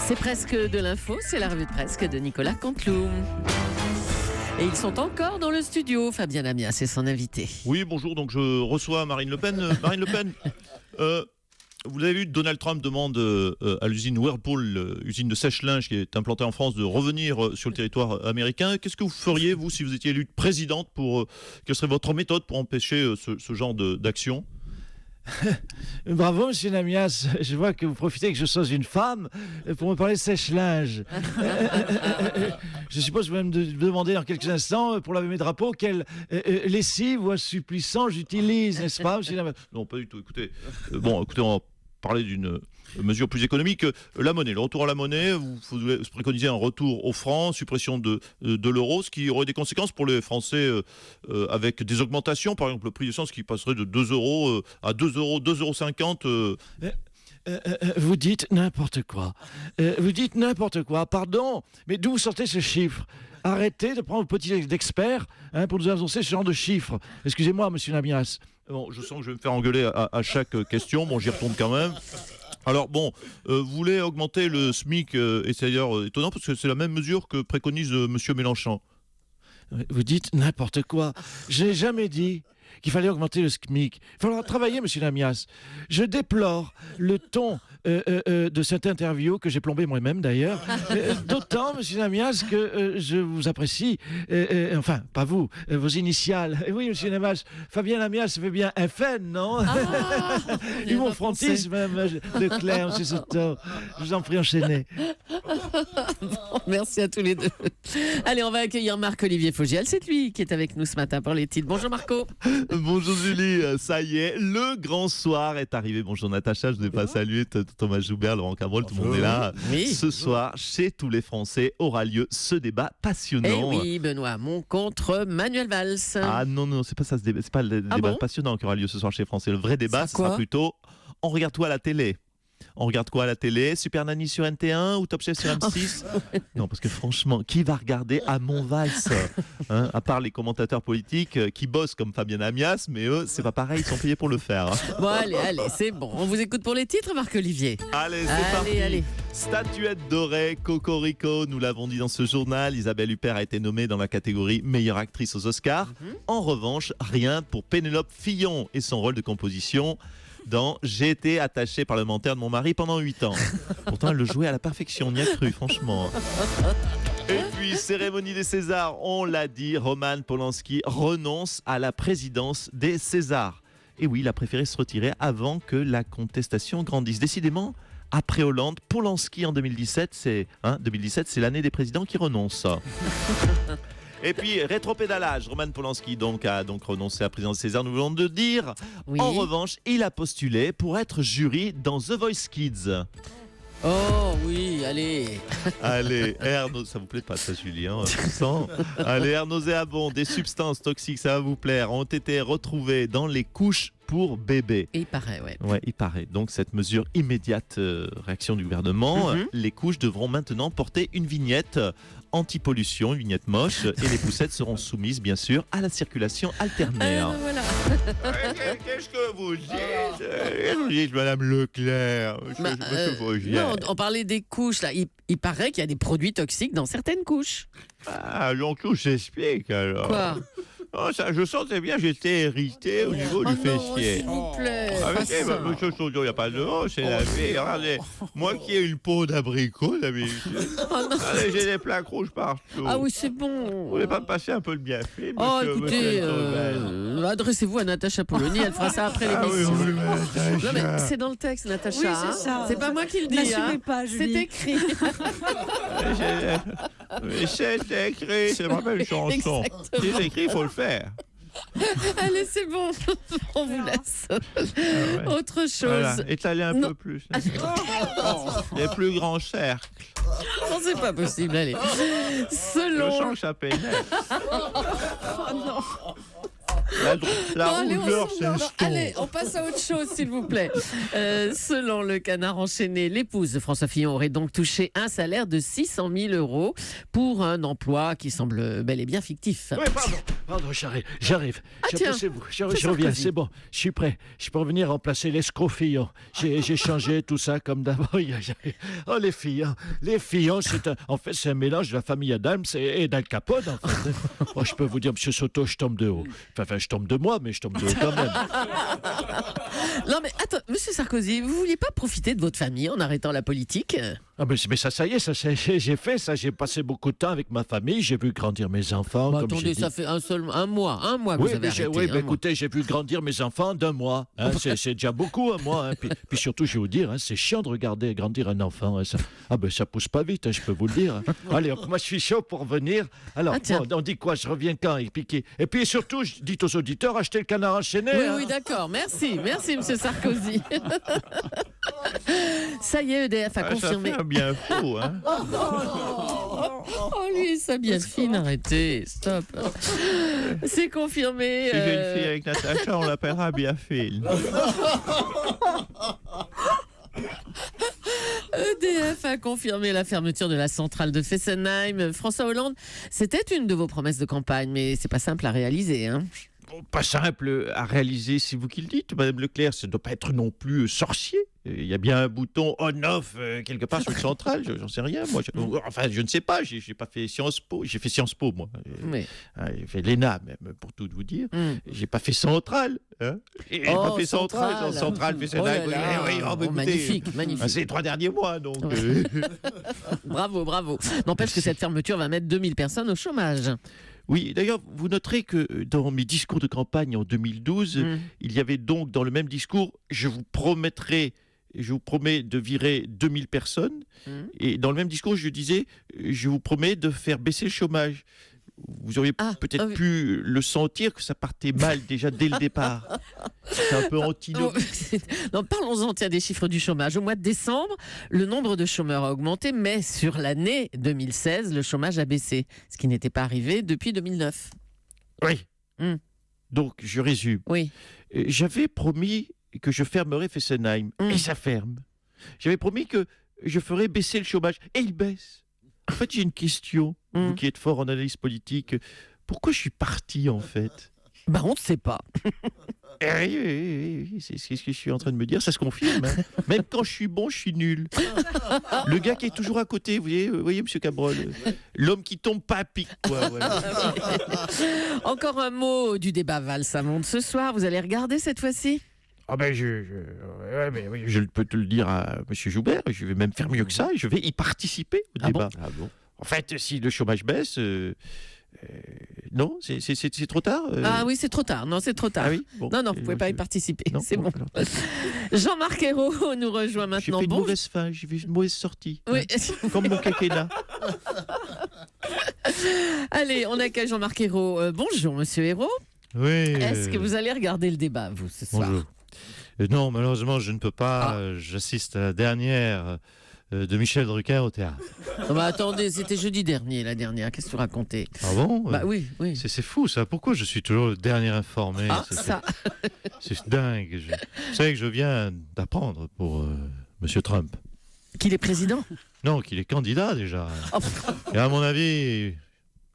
C'est presque de l'info, c'est la revue de presse de Nicolas Canteloup. Et ils sont encore dans le studio, Fabien Amias et son invité. Oui, bonjour, donc je reçois Marine Le Pen. Marine Le Pen, vous l'avez vu, Donald Trump demande à l'usine Whirlpool, usine de sèche-linge qui est implantée en France, de revenir sur le territoire américain. Qu'est-ce que vous feriez, vous, si vous étiez élue présidente quelle serait votre méthode pour empêcher ce genre d'action ? Bravo, monsieur Namias. Je vois que vous profitez que je sois une femme pour me parler de sèche-linge. Je suppose que vous allez me demander dans quelques instants, pour laver mes drapeaux, quelle lessive ou assouplissant j'utilise, n'est-ce pas, monsieur Namias ? Non, pas du tout. Écoutez, on va parler d'une mesure plus économique. La monnaie, le retour à la monnaie, vous préconisez un retour au franc, suppression de l'euro, ce qui aurait des conséquences pour les Français avec des augmentations, par exemple le prix de l'essence qui passerait de 2 euros à 2 euros, 2,50 €. Vous dites n'importe quoi. Vous dites n'importe quoi. Pardon, mais d'où vous sortez ce chiffre ? Arrêtez de prendre vos petits experts pour nous annoncer ce genre de chiffres. Excusez-moi, monsieur Namias. Bon, je sens que je vais me faire engueuler à chaque question. Bon, j'y retourne quand même. Alors vous voulez augmenter le SMIC, et c'est d'ailleurs étonnant parce que c'est la même mesure que préconise monsieur Mélenchon. Vous dites n'importe quoi. Je n'ai jamais dit qu'il fallait augmenter le SMIC. Il faudra travailler, monsieur Namias. Je déplore le ton de cette interview que j'ai plombé moi-même d'ailleurs. D'autant, monsieur Namias, que je vous apprécie. Enfin, pas vous, vos initiales. Oui, monsieur Namias, Fabien Namias, ça fait bien FN, non? Humour frontiste, même, de Claire, monsieur Soto. Je vous en prie, enchaînez. Bon, merci à tous les deux. Allez, on va accueillir Marc-Olivier Fogiel. C'est lui qui est avec nous ce matin pour les titres. Bonjour Marco. Bonjour Julie, ça y est, le grand soir est arrivé. Bonjour Natacha, je ne vais pas saluer Thomas Joubert, Laurent Cabrol, tout le monde est là. Oui. Ce soir, chez tous les Français, aura lieu ce débat passionnant. Eh oui, Benoît Hamon contre Manuel Valls. Ah non, c'est pas ça, c'est pas le débat passionnant qui aura lieu ce soir chez les Français. Le vrai débat, ce sera plutôt on regarde quoi à la télé ? On regarde quoi à la télé ? Super Nanny sur NT1 ou Top Chef sur M6 ? Non, parce que franchement, qui va regarder Hamon Valls, à part les commentateurs politiques qui bossent comme Fabien Amias, mais eux, c'est pas pareil, ils sont payés pour le faire. Bon, allez, c'est bon. On vous écoute pour les titres, Marc-Olivier. Allez, c'est parti. Allez. Statuette dorée, Cocorico, nous l'avons dit dans ce journal. Isabelle Huppert a été nommée dans la catégorie meilleure actrice aux Oscars. En revanche, rien pour Pénélope Fillon et son rôle de composition dans J'ai été attachée parlementaire de mon mari pendant 8 ans. Pourtant, elle le jouait à la perfection, on y a cru, franchement. Et puis, cérémonie des Césars, on l'a dit, Roman Polanski renonce à la présidence des Césars. Et oui, il a préféré se retirer avant que la contestation grandisse. Décidément, après Hollande, Polanski en 2017, c'est l'année des présidents qui renoncent. Et puis, rétropédalage, Roman Polanski a renoncé à la présidence César, nous voulons de dire. Oui. En revanche, il a postulé pour être jury dans The Voice Kids. Oh oui, allez. Allez, ça vous plaît pas ça, Julie, je sens. Allez, air nauséabond, des substances toxiques, ça va vous plaire, ont été retrouvées dans les couches pour bébés. Et il paraît, ouais. Ouais, il paraît. Donc cette mesure immédiate, réaction du gouvernement, les couches devront maintenant porter une vignette anti-pollution, une vignette moche, et les poussettes seront soumises, bien sûr, à la circulation alternaire. Voilà. Qu'est-ce que vous dites, Madame Leclerc? Non, on parlait des couches, là. Il paraît qu'il y a des produits toxiques dans certaines couches. Ah, donc tout s'explique, alors. Quoi? Oh, ça, je sentais bien, j'étais irrité au niveau du fessier. S'il vous plaît. Monsieur Sodio, il n'y a pas de oh, c'est la vie. Regardez, moi qui ai une peau d'abricot, d'habitude. Allez, j'ai des plaques rouges partout. Ah oui, c'est bon. Vous voulez pas me passer un peu le bienfait, Oh, monsieur, écoutez, monsieur adressez-vous à Natacha Polony, elle fera ça après l'émission. Natacha. Non, mais c'est dans le texte, Natacha. Oui, c'est ça. C'est pas moi qui le dis. N'assumez pas, Julie. C'est écrit. C'est écrit, c'est vraiment une chanson. Exactement. C'est écrit, il faut le faire. Allez, c'est bon. On vous laisse. Autre chose. Voilà, étalez un Non. peu plus. Les plus grands cercles. Non, c'est pas possible. Allez. Je Selon. sens que ça pénètre. La Bon, allez, rougeur, c'est un allez, on passe à autre chose, s'il vous plaît. Selon le Canard enchaîné, l'épouse de François Fillon aurait donc touché un salaire de 600 000 € pour un emploi qui semble bel et bien fictif. Oui, pardon, j'arrive. Ah, tiens, Vous, je c'est reviens, Sarkozy. c'est bon, je suis prêt. Je peux revenir remplacer l'escroc Fillon. J'ai changé tout ça comme d'abord. Oh, les Fillon, en fait, c'est un mélange de la famille Adams et d'Al Capone, en fait. Oh, je peux vous dire, monsieur Soto, je tombe de haut. Enfin, je tombe de moi, mais je tombe de haut quand même. Non mais attends, monsieur Sarkozy, vous vouliez pas profiter de votre famille en arrêtant la politique? Ah, mais ça y est, j'ai fait ça. J'ai passé beaucoup de temps avec ma famille. J'ai vu grandir mes enfants. Bah, comme j'ai attendez, dit. ça fait un mois que Oui, vous avez arrêté. écoutez, j'ai vu grandir mes enfants d'1 mois. Hein, c'est déjà beaucoup, 1 mois. Hein. Puis surtout, je vais vous dire, hein, c'est chiant de regarder grandir un enfant. Hein, ça pousse pas vite, hein, je peux vous le dire. Hein. Allez, moi, je suis chaud pour venir. Alors, on dit quoi? Je reviens quand? Et puis surtout, dites aux auditeurs, achetez le Canard enchaîné. Oui, hein. oui, d'accord. Merci, monsieur Sarkozy. Ça y est, EDF a confirmé. Ça fait un bien fou, hein. Oh, lui, ça bien fine, arrêtez, stop. C'est confirmé. Si j'ai une fille avec Natacha, on l'appellera bien Phil. EDF a confirmé la fermeture de la centrale de Fessenheim. François Hollande, c'était une de vos promesses de campagne, mais c'est pas simple à réaliser, hein. Bon, pas simple à réaliser, c'est vous qui le dites, Madame Leclerc. Ça ne doit pas être non plus sorcier. Il y a bien un bouton on-off quelque part sur une centrale, j'en sais rien. Moi, je ne sais pas, j'ai pas fait Sciences Po. J'ai fait Sciences Po, moi. Oui. J'ai fait l'ENA, même, pour tout vous dire. J'ai pas fait centrale. Hein. J'ai pas fait centrale. Centrale, fait Oh là Fessenheim. là. Oui, bah, écoutez, Magnifique. c'est les 3 derniers mois, donc. Bravo. N'empêche que cette fermeture va mettre 2000 personnes au chômage. Oui, d'ailleurs, vous noterez que dans mes discours de campagne en 2012, il y avait donc dans le même discours, je vous promets de virer 2000 personnes. Et dans le même discours, je disais, je vous promets de faire baisser le chômage. Vous auriez peut-être pu le sentir que ça partait mal déjà dès le départ. C'est un peu antinomique. Non, parlons-en des chiffres du chômage. Au mois de décembre, le nombre de chômeurs a augmenté, mais sur l'année 2016, le chômage a baissé, ce qui n'était pas arrivé depuis 2009. Oui. Donc, je résume. Oui. J'avais promis que je fermerais Fessenheim, et ça ferme. J'avais promis que je ferais baisser le chômage, et il baisse. En fait, j'ai une question, vous qui êtes fort en analyse politique. Pourquoi je suis parti, en fait? On ne sait pas. Oui, c'est ce que je suis en train de me dire, ça se confirme. Hein. Même quand je suis bon, je suis nul. Le gars qui est toujours à côté, vous voyez monsieur Cabrol, l'homme qui tombe pas à pic, quoi. Voilà. Encore un mot du débat Valls-Amonde ce soir. Vous allez regarder cette fois-ci? Ah ben je peux te le dire à monsieur Joubert, je vais même faire mieux que ça, je vais y participer au débat. Bon En fait, si le chômage baisse, non, c'est trop tard. Ah oui, c'est trop tard. Non, c'est trop tard. Ah oui bon, non, vous ne pouvez pas y participer. Non, c'est bon. Alors, Jean-Marc Ayrault nous rejoint j'ai maintenant. fait une mauvaise fin, j'ai fait une mauvaise sortie. Oui. Hein, comme mon quinquennat. Allez, on accueille Jean-Marc Ayrault. Bonjour, monsieur Ayrault. Oui. Est-ce que vous allez regarder le débat, vous, ce soir? Bonjour. Non, malheureusement, je ne peux pas. J'assiste à la dernière de Michel Drucker au théâtre. Attendez, c'était jeudi dernier, la dernière. Qu'est-ce que vous racontez? Ah bon? Oui. C'est fou, ça. Pourquoi je suis toujours le dernier informé? C'est dingue. Vous savez que je viens d'apprendre pour Monsieur Trump. Qu'il est président? Non, qu'il est candidat déjà. Oh. Et à mon avis,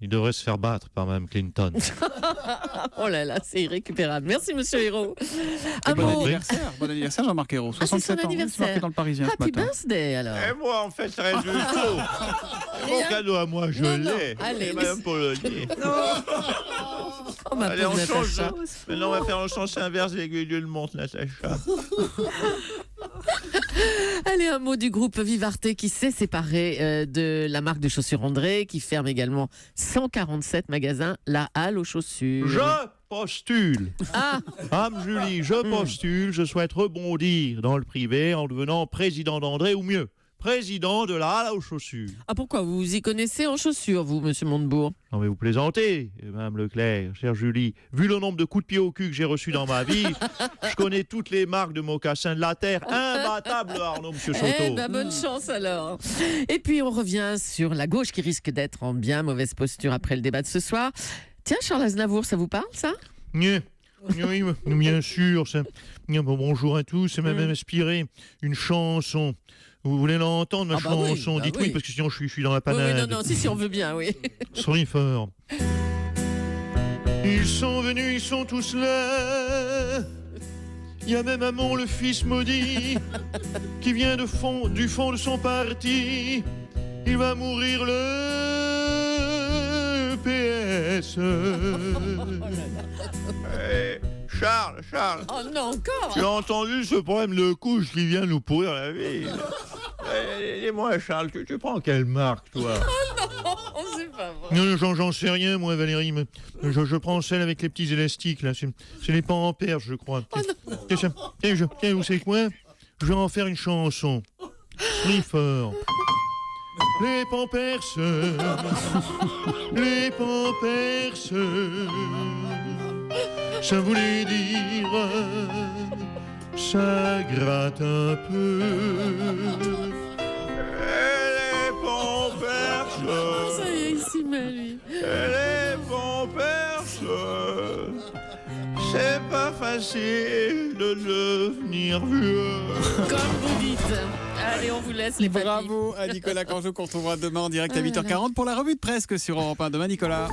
il devrait se faire battre par Mme Clinton. Oh là là, c'est irrécupérable. Merci, monsieur Ayrault. Bon anniversaire Jean-Marc Ayrault, 67 ans. C'est marqué dans le Parisien ce Happy matin. birthday, alors. Et moi, en fait, c'est du faux. Mon cadeau à moi, je l'ai. Allez, Et Mme Polonier. Oh, ma Allez, pauvre on change. Natacha. Maintenant, on va faire un sens inverse avec Dieu le montre, Natacha. Allez, un mot du groupe Vivarte qui s'est séparé de la marque de chaussures André, qui ferme également 147 magasins, la halle aux chaussures. Je postule. Mme Julie, je postule. Je souhaite rebondir dans le privé en devenant président d'André, ou mieux, président de la halle aux chaussures. Pourquoi? Vous vous y connaissez en chaussures, vous, monsieur Montebourg? Non mais vous plaisantez, Mme Leclerc, chère Julie. Vu le nombre de coups de pied au cul que j'ai reçus dans ma vie, je connais toutes les marques de mocassins de la terre. Imbattable, Arnaud, monsieur Choteau. Bonne chance alors. Et puis on revient sur la gauche qui risque d'être en bien mauvaise posture après le débat de ce soir. Tiens, Charles Aznavour, ça vous parle, ça? Oui, bien sûr. Bonjour à tous. C'est même inspiré une chanson. Vous voulez l'entendre, ma chanson? Dites oui, parce que sinon je suis dans la panade. Non, si on veut bien, oui. Soyez fort. Ils sont venus, ils sont tous là. Il y a même Hamon, le fils maudit, qui vient du fond de son parti. Il va mourir le PS. Charles. Oh non, encore. Tu as entendu ce problème de couche qui vient nous pourrir la vie? Dis-moi, Charles, tu prends quelle marque, toi? Oh, c'est pas vrai. Non, j'en sais rien, moi, Valérie. Mais je prends celle avec les petits élastiques, là. C'est les Pampers, je crois. Tiens, vous savez quoi? Je vais en faire une chanson. Soyez fort. Les Pampers, ça voulait dire, ça gratte un peu. Les Pampers, Ça y est, ici, lui. les Pampers, c'est pas facile de devenir vieux. Comme vous dites. Allez, on vous laisse les papis. Bravo à Nicolas Cangeot qu'on retrouvera demain en direct à 8h40 pour la revue de presse sur Europe 1. Demain, Nicolas.